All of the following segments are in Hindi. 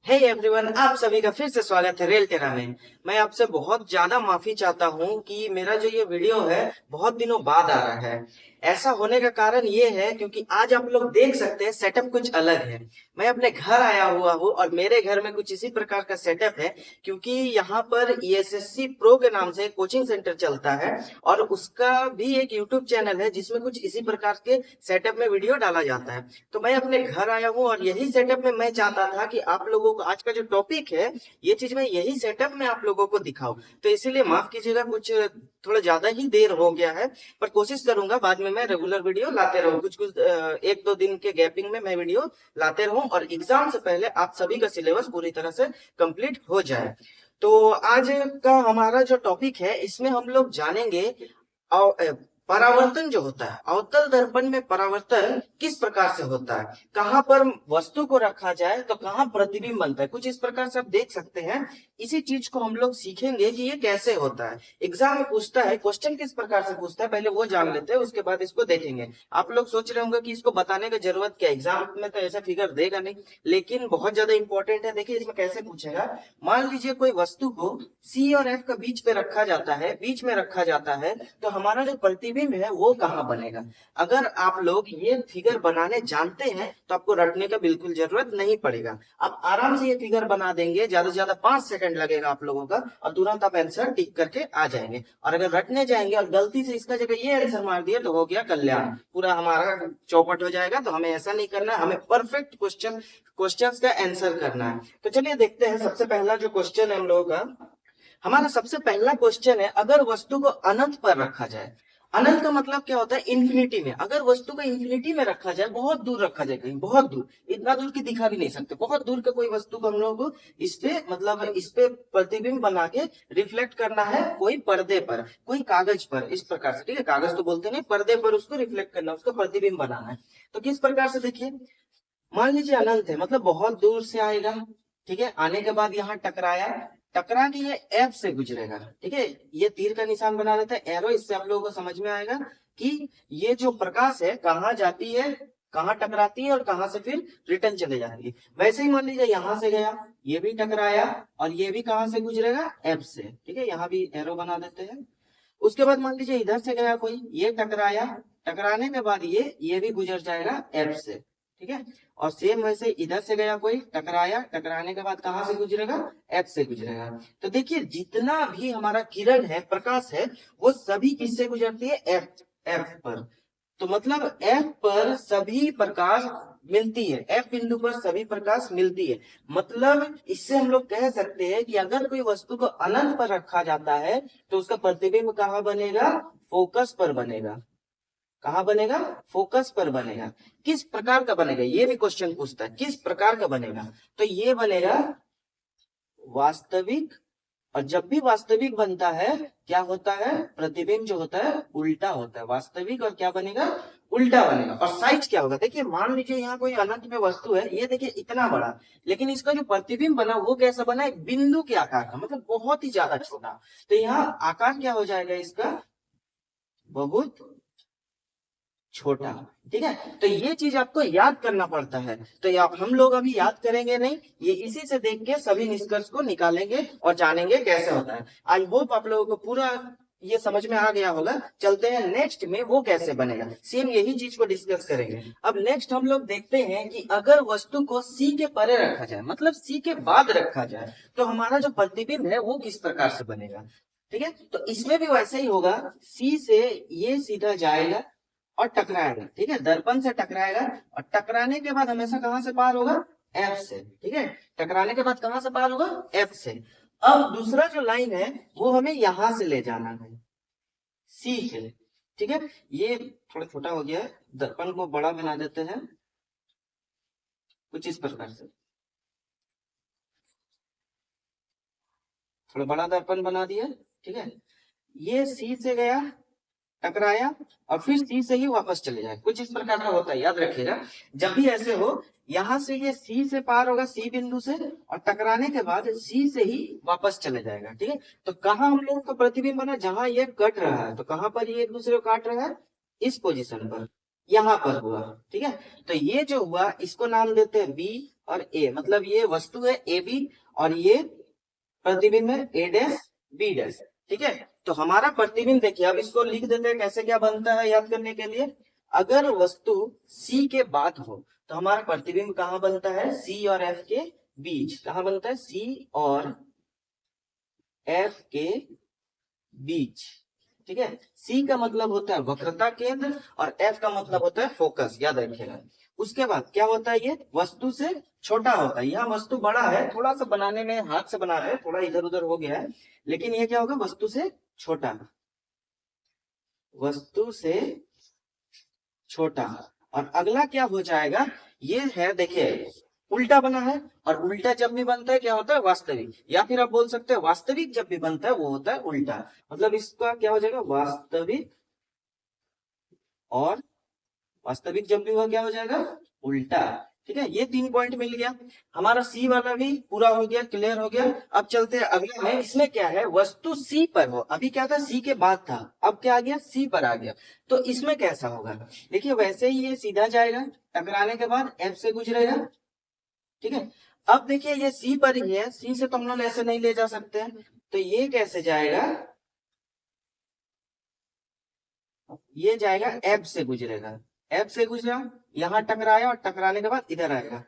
हे एवरीवन, आप सभी का फिर से स्वागत है रेल टेरा में। मैं आपसे बहुत ज्यादा माफी चाहता हूँ कि मेरा जो ये वीडियो है बहुत दिनों बाद आ रहा है। ऐसा होने का कारण ये है क्योंकि आज आप लोग देख सकते हैं सेटअप कुछ अलग है। मैं अपने घर आया हुआ हूँ और मेरे घर में कुछ इसी प्रकार का सेटअप है क्योंकि यहाँ पर ईएसएससी प्रो के नाम से कोचिंग सेंटर चलता है और उसका भी एक यूट्यूब चैनल है जिसमें कुछ इसी प्रकार के सेटअप में वीडियो डाला जाता है। तो मैं अपने घर आया हूँ और यही सेटअप में मैं चाहता था कि आप लोगों को आज का जो टॉपिक है ये चीज मैं यही सेटअप में आप लोगों को दिखाऊं। तो इसीलिए माफ कीजिएगा, कुछ थोड़ा ज्यादा ही देर हो गया है, पर कोशिश करूंगा बाद में मैं रेगुलर वीडियो लाते रहूं। कुछ कुछ एक दो दिन के गैपिंग में मैं वीडियो लाते रहूं और एग्जाम से पहले आप सभी का सिलेबस पूरी तरह से कंप्लीट हो जाए। तो आज का हमारा जो टॉपिक है इसमें हम लोग जानेंगे परावर्तन जो होता है, अवतल दर्पण में परावर्तन किस प्रकार से होता है, कहाँ पर वस्तु को रखा जाए तो कहाँ प्रतिबिंब बनता है, कुछ इस प्रकार से आप देख सकते हैं। इसी चीज को हम लोग सीखेंगे कि ये कैसे होता है। एग्जाम में पूछता है, क्वेश्चन किस प्रकार से पूछता है पहले वो जान लेते हैं, उसके बाद इसको देखेंगे। आप लोग सोच रहे होंगे कि इसको बताने की जरूरत क्या, एग्जाम में तो ऐसा फिगर देगा नहीं, लेकिन बहुत ज्यादा इंपॉर्टेंट है। देखिए इसमें कैसे पूछेगा। मान लीजिए कोई वस्तु को सी और एफ का बीच पे रखा जाता है, बीच में रखा जाता है, तो हमारा जो प्रतिबिंब है वो कहाँ बनेगा। अगर आप लोग ये फिगर बनाने जानते हैं तो आपको रटने का बिल्कुल जरूरत नहीं पड़ेगा। आप आराम से ये फिगर बना देंगे, ज्यादा से ज्यादा 5 सेकंड लगेगा आप लोगों का और तुरंत आप आंसर टिक करके आ जाएंगे। और अगर रटने जाएंगे और गलती से इसका जगह ये आंसर मार दिया तो हो गया कल्याण, पूरा हमारा चौपट हो जाएगा। तो हमें ऐसा नहीं करना है, हमें परफेक्ट क्वेश्चंस का आंसर करना है। तो चलिए देखते हैं। सबसे पहला जो क्वेश्चन है हम लोगों का, हमारा सबसे पहला क्वेश्चन है, अगर वस्तु को अनंत पर रखा जाए। अनंत का मतलब क्या होता है, इन्फिनिटी में। अगर वस्तु को इन्फिनिटी में रखा जाए, बहुत दूर रखा जाए, कहीं बहुत दूर, इतना दूर की दिखा भी नहीं सकते, बहुत दूर का कोई वस्तु को हम लोग को इस पे मतलब इस पे प्रतिबिंब बना के रिफ्लेक्ट करना है, कोई पर्दे पर, कोई कागज पर, इस प्रकार से। ठीक है, कागज तो बोलते नहीं, पर्दे पर उसको रिफ्लेक्ट करना, उसका प्रतिबिंब बनाना है। तो किस प्रकार से देखिए, मान लीजिए अनंत है मतलब बहुत दूर से आएगा। ठीक है, आने के बाद यहाँ टकराया, टकरा के ये एफ से गुजरेगा। ठीक है, ये तीर का निशान बना देता है, एरो। इससे आप लोगों को समझ में आएगा कि ये जो प्रकाश है कहाँ जाती है, कहाँ टकराती है और कहाँ से फिर रिटर्न चले जाती है। वैसे ही मान लीजिए यहाँ से गया, ये भी टकराया और ये भी कहाँ से गुजरेगा, एफ से। ठीक है, यहाँ भी एरो बना देते हैं। उसके बाद मान लीजिए इधर से गया कोई, ये टकराया, टकराने के बाद ये भी गुजर जाएगा एफ से। ठीक है, और सेम वैसे इधर से गया कोई, टकराया, टकराने के बाद कहाँ से गुजरेगा, एफ से गुजरेगा। तो देखिए जितना भी हमारा किरण है, प्रकाश है, वो सभी किससे गुजरती है, एफ, एफ पर। तो मतलब एफ पर सभी प्रकाश मिलती है, एफ बिंदु पर सभी प्रकाश मिलती है। मतलब इससे हम लोग कह सकते हैं कि अगर कोई वस्तु को अनंत पर रखा जाता है तो उसका प्रतिबिंब कहाँ बनेगा, फोकस पर बनेगा। कहाँ बनेगा, फोकस पर बनेगा। किस प्रकार का बनेगा, ये भी क्वेश्चन पूछता है, किस प्रकार का बनेगा। तो ये बनेगा वास्तविक। और जब भी वास्तविक बनता है क्या होता है, प्रतिबिंब जो होता है उल्टा होता है। वास्तविक और क्या बनेगा, उल्टा बनेगा। और साइज क्या होगा, देखिए मान लीजिए यहाँ कोई अनंत में वस्तु है, ये देखिए इतना बड़ा, लेकिन इसका जो प्रतिबिंब बना वो कैसा बना, एक बिंदु के आकार का, मतलब बहुत ही ज्यादा छोटा। तो यहाँ आकार क्या हो जाएगा इसका, बहुत छोटा। ठीक है, तो ये चीज आपको याद करना पड़ता है। तो ये आप हम लोग अभी याद करेंगे नहीं, ये इसी से देख के सभी निष्कर्ष को निकालेंगे और जानेंगे कैसे होता है। आई होप आप लोगों को पूरा ये समझ में आ गया होगा। चलते हैं नेक्स्ट में, वो कैसे बनेगा, सेम यही चीज को डिस्कस करेंगे। अब नेक्स्ट हम लोग देखते हैं कि अगर वस्तु को सी के परे रखा जाए, मतलब सी के बाद रखा जाए, तो हमारा जो प्रतिबिंब है वो किस प्रकार से बनेगा। ठीक है, तो इसमें भी वैसे ही होगा, सी से ये सीधा जाएगा और टकराएगा। ठीक है, दर्पण से टकराएगा और टकराने के बाद हमेशा कहां से पार होगा, एफ से। ठीक है, टकराने के बाद कहां से पार होगा, एफ से। अब दूसरा जो लाइन है वो हमें यहां से ले जाना है, सी से। ठीक है, ये थोड़ा छोटा हो गया है, दर्पण को बड़ा बना देते हैं कुछ इस प्रकार से। थोड़ा बड़ा दर्पण बना दिया। ठीक है, ये सी से गया, टकराया और फिर सी से ही वापस चले जाए, कुछ इस प्रकार का होता है, याद रखिएगा। जब भी ऐसे हो, यहां से ये सी से पार होगा, सी बिंदु से, और टकराने के बाद सी से ही वापस चले जाएगा। ठीक है, तो कहाँ हम लोगों का प्रतिबिंब बना, जहां ये कट रहा है, तो कहां पर ये एक दूसरे को काट रहा है, इस पोजीशन पर, यहां पर हुआ। ठीक है, तो ये जो हुआ इसको नाम देते हैं बी और ए, मतलब ये वस्तु है ए बी और ये प्रतिबिंब है ए डैश बी डैश। ठीक है, तो हमारा प्रतिबिंब देखिए, अब इसको लिख देते हैं कैसे क्या बनता है याद करने के लिए। अगर वस्तु सी के बाद हो तो हमारा प्रतिबिंब कहाँ बनता है, सी और एफ के बीच। कहाँ बनता है, सी और एफ के बीच। ठीक है, सी का मतलब होता है वक्रता केंद्र और एफ का मतलब होता है फोकस, याद रखिएगा। उसके बाद क्या होता है, ये वस्तु से छोटा होता है। यहाँ वस्तु बड़ा है, थोड़ा सा बनाने में हाथ से बना रहे हैं, थोड़ा इधर उधर हो गया है, लेकिन ये क्या होगा, वस्तु से छोटा, वस्तु से छोटा। और अगला क्या हो जाएगा, ये है देखिए उल्टा बना है, और उल्टा जब भी बनता है क्या होता है, वास्तविक। या फिर आप बोल सकते हैं वास्तविक जब भी बनता है वो होता है उल्टा। मतलब इसका क्या हो जाएगा, वास्तविक, और वास्तविक जब भी हुआ क्या हो जाएगा, उल्टा। ठीक है, ये 3 पॉइंट मिल गया, हमारा सी वाला भी पूरा हो गया, क्लियर हो गया। अब चलते हैं अगला में, इसमें क्या है, वस्तु सी पर हो। अभी क्या था, सी के बाद था, अब क्या आ गया, सी पर आ गया। तो इसमें कैसा होगा, देखिए वैसे ही ये सीधा जाएगा, टकराने के बाद एफ से गुजरेगा। ठीक है, अब देखिए ये सी पर ही है, सी से तो हम लोग ऐसे नहीं ले जा सकते हैं, तो ये कैसे जाएगा, ये जाएगा एफ से गुजरेगा, एफ से गुजरा, यहाँ टकराया और टकराने के बाद इधर आएगा,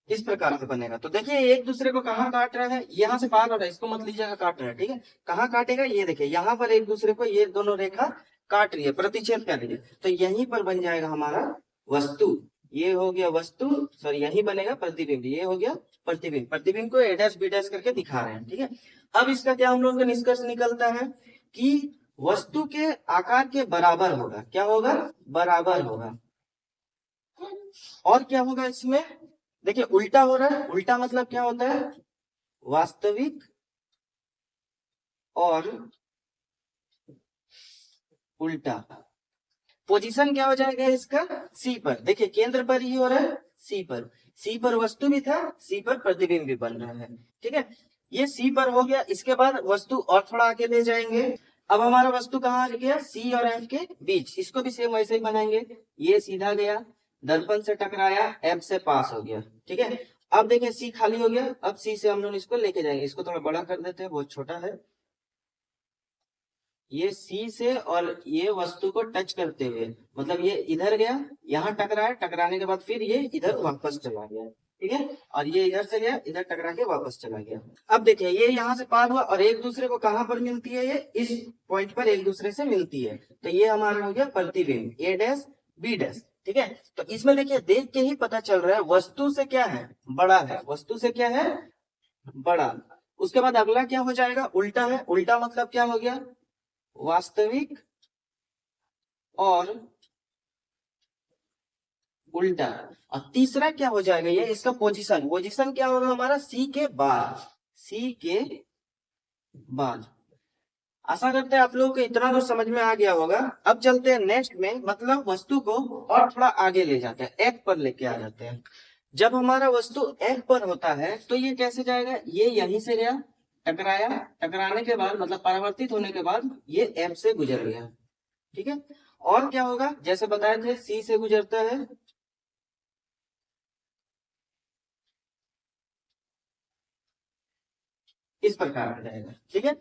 इस प्रकार से बनेगा। तो देखिए एक दूसरे को कहाँ काट रहा है, यहाँ से पार हो रहा है, इसको मत लीजिएगा काट रहा है। ठीक है, कहाँ काटेगा, ये देखिए यहाँ पर एक दूसरे को ये दोनों रेखा काट रही है, प्रतिच्छेद कर रही है, तो यहीं पर बन जाएगा हमारा वस्तु। ये हो गया वस्तु, सॉरी यही बनेगा प्रतिबिंब, ये हो गया प्रतिबिंब। प्रतिबिंब को ए डैश बी डैश करके दिखा रहे हैं। ठीक है, अब इसका क्या हम लोगों का निष्कर्ष निकलता है कि वस्तु के आकार के बराबर होगा। क्या होगा, बराबर होगा। और क्या होगा इसमें, देखिए उल्टा हो रहा है, उल्टा मतलब क्या होता है, वास्तविक और उल्टा। पोजीशन क्या हो जाएगा इसका, सी पर। देखिए केंद्र पर ही हो रहा है, सी पर, सी पर वस्तु भी था, सी पर प्रतिबिंब भी बन रहा है। ठीक है, ये सी पर हो गया। इसके बाद वस्तु और थोड़ा आगे ले जाएंगे, अब हमारा वस्तु कहाँ आ गया, सी और एफ के बीच। इसको भी सेम वैसे ही बनाएंगे, ये सीधा गया, दर्पण से टकराया, एफ से पास हो गया। ठीक है, अब देखिए सी खाली हो गया, अब सी से हम लोग इसको लेके जाएंगे, इसको थोड़ा बड़ा कर देते हैं, बहुत छोटा है। ये सी से और ये वस्तु को टच करते हुए, मतलब ये इधर गया, यहाँ टकराया, टकराने के बाद फिर ये इधर वापस चला गया। ठीक है, और ये इधर से गया, इधर टकरा के वापस चला गया। अब देखिए ये यहाँ से पार हुआ और एक दूसरे को कहाँ पर मिलती है, ये इस पॉइंट पर एक दूसरे से मिलती है, तो ये हमारा हो गया प्रतिबिंब, ए डैश बी डैश। ठीक है, तो इसमें देखिए देख के ही पता चल रहा है वस्तु से क्या है, बड़ा है, वस्तु से क्या है, बड़ा। उसके बाद अगला क्या हो जाएगा, उल्टा है। उल्टा मतलब क्या हो गया, वास्तविक और उल्टा। और तीसरा क्या हो जाएगा, ये इसका पोजीशन, पोजीशन क्या होगा हमारा, सी के बाद, सी के बाद। आशा करते हैं आप लोगों को इतना तो समझ में आ गया होगा। अब चलते हैं नेक्स्ट में, मतलब वस्तु को और थोड़ा आगे ले जाते हैं, एक पर लेके आ जाते हैं। जब हमारा वस्तु एक पर होता है तो ये कैसे जाएगा, ये यहीं से गया, टकराया, टकराने के बाद मतलब परावर्तित होने के बाद ये एम से गुजर गया। ठीक है, और क्या होगा, जैसे बताए थे सी से गुजरता है, इस प्रकार हो जाएगा। ठीक है,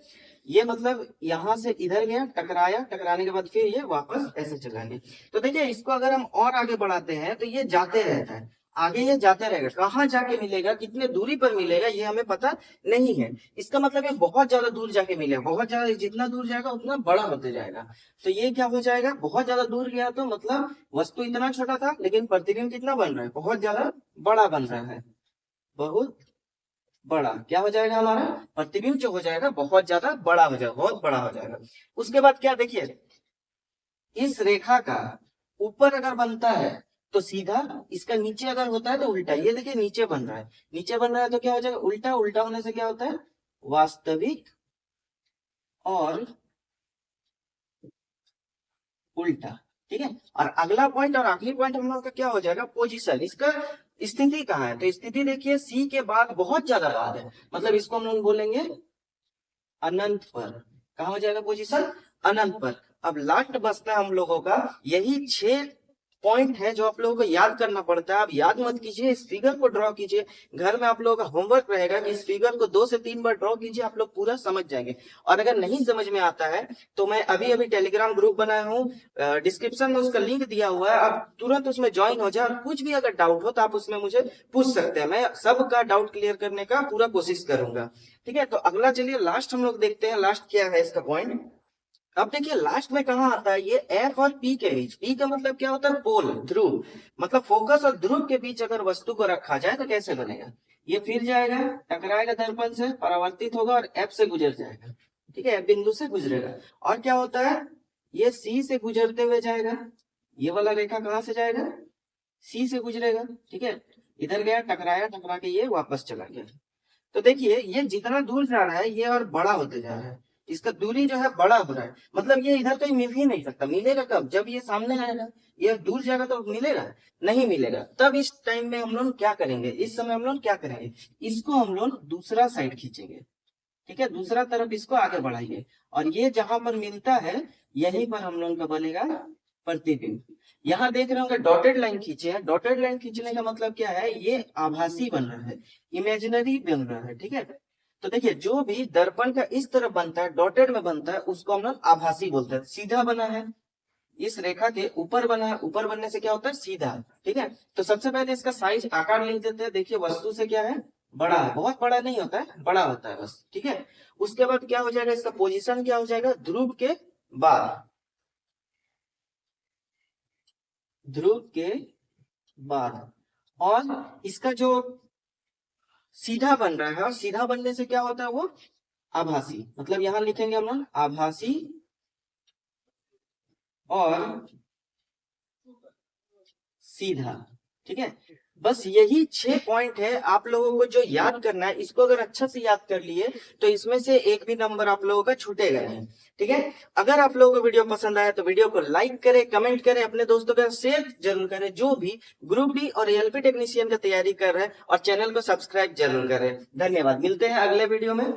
ये मतलब यहां से इधर गया, टकराया, टकराने के बाद फिर ये वापस ऐसे चला गया। तो देखिए इसको अगर हम और आगे बढ़ाते हैं तो ये जाते रहता है, आगे ये जाते रहेगा, कहाँ जाके मिलेगा, कितने दूरी पर मिलेगा ये हमें पता नहीं है। इसका मतलब ये बहुत ज्यादा दूर जाके मिलेगा, बहुत ज्यादा, जितना दूर जाएगा उतना बड़ा होते जाएगा। तो ये क्या हो जाएगा, बहुत ज्यादा दूर गया तो मतलब वस्तु इतना छोटा था लेकिन प्रतिबिंब कितना बन रहा है, बहुत ज्यादा बड़ा बन रहा है, बहुत बड़ा। क्या हो जाएगा हमारा प्रतिबिंब, जो हो जाएगा बहुत ज्यादा बड़ा हो जाएगा, बहुत बड़ा हो जाएगा। उसके बाद क्या, देखिए इस रेखा का ऊपर अगर बनता है तो सीधा, इसका नीचे अगर होता है तो उल्टा। ये देखिए नीचे बन रहा है, नीचे बन रहा है तो क्या हो जाएगा, उल्टा। उल्टा होने से क्या होता है, वास्तविक और उल्टा। ठीक है, और अगला पॉइंट और आखिरी पॉइंट हम लोग का क्या हो जाएगा, पोजीशन। इसका स्थिति कहाँ है, तो स्थिति देखिए सी के बाद बहुत ज्यादा बाद है, मतलब इसको हम लोग बोलेंगे अनंत पर। कहा हो जाएगा पोजीशन, अनंत पर। अब लास्ट बचता है हम लोगों का यही 6 पॉइंट है जो आप लोगों को याद करना पड़ता है। आप याद मत कीजिए, इस फिगर को ड्रॉ कीजिए। घर में आप लोगों का होमवर्क रहेगा कि इस फिगर को 2 से 3 बार ड्रॉ कीजिए, आप लोग पूरा समझ जाएंगे। और अगर नहीं समझ में आता है तो मैं अभी अभी टेलीग्राम ग्रुप बनाया हूँ, डिस्क्रिप्शन में उसका लिंक दिया हुआ है, आप तुरंत उसमें ज्वाइन हो जाए। और कुछ भी अगर डाउट हो तो आप उसमें मुझे पूछ सकते हैं, मैं सबका डाउट क्लियर करने का पूरा कोशिश करूंगा। ठीक है, तो अगला चलिए लास्ट हम लोग देखते हैं, लास्ट क्या है इसका पॉइंट। अब देखिए लास्ट में कहाँ आता है, ये एफ और पी के बीच। पी का मतलब क्या होता है, पोल, ध्रुव, मतलब फोकस और ध्रुव के बीच अगर वस्तु को रखा जाए तो कैसे बनेगा। ये फिर जाएगा, टकराएगा दर्पण से, परावर्तित होगा और एफ से गुजर जाएगा। ठीक है, एफ बिंदु से गुजरेगा। और क्या होता है, ये सी से गुजरते हुए जाएगा। ये वाला रेखा कहाँ से जाएगा, सी से गुजरेगा। ठीक है, इधर गया, टकराया, टकरा के ये वापस चला गया। तो देखिए ये जितना दूर जा रहा है ये और बड़ा होते जा रहा है, इसका दूरी जो है बड़ा हो रहा है। मतलब ये इधर कहीं मिल ही नहीं सकता। मिलेगा कब, जब ये सामने आएगा। ये दूर जाएगा तो मिलेगा, नहीं मिलेगा। तब इस टाइम में हम लोग क्या करेंगे, इस समय हम लोग क्या करेंगे, इसको हम लोग दूसरा साइड खींचेंगे। ठीक है, दूसरा तरफ इसको आगे बढ़ाएंगे और ये जहां पर मिलता है यहीं पर हम लोग का बनेगा प्रतिबिंब। यहाँ देख रहे होंगे डॉटेड लाइन खींचे हैं। डॉटेड लाइन खींचने का मतलब क्या है, ये आभासी बन रहा है, इमेजिनरी बन रहा है। ठीक है, तो देखिए जो भी दर्पण का इस तरफ बनता है, डॉटेड में बनता है, उसको हम लोग आभासी बोलते हैं। सीधा बना है, इस रेखा के ऊपर बना है, ऊपर बनने से क्या होता है, सीधा। ठीक है, तो सबसे पहले इसका साइज आकार लिख देते हैं। देखिए वस्तु से क्या है, बड़ा है, बहुत बड़ा नहीं होता है, बड़ा होता है बस। ठीक है, उसके बाद क्या हो जाएगा, इसका पोजीशन क्या हो जाएगा, ध्रुव के बाद, ध्रुव के बाद। और इसका जो सीधा बन रहा है, और सीधा बनने से क्या होता है, वो आभासी। मतलब यहां लिखेंगे हम लोग आभासी और सीधा। ठीक है, बस यही 6 पॉइंट है आप लोगों को जो याद करना है। इसको अगर अच्छा से याद कर लिए तो इसमें से एक भी नंबर आप लोगों का छूटेगा नहीं। ठीक है, अगर आप लोगों को वीडियो पसंद आया तो वीडियो को लाइक करें, कमेंट करें, अपने दोस्तों के साथ शेयर जरूर करें जो भी ग्रुप डी और एलपी टेक्नीशियन का तैयारी कर रहे हैं, और चैनल को सब्सक्राइब जरूर करें। धन्यवाद, मिलते हैं अगले वीडियो में।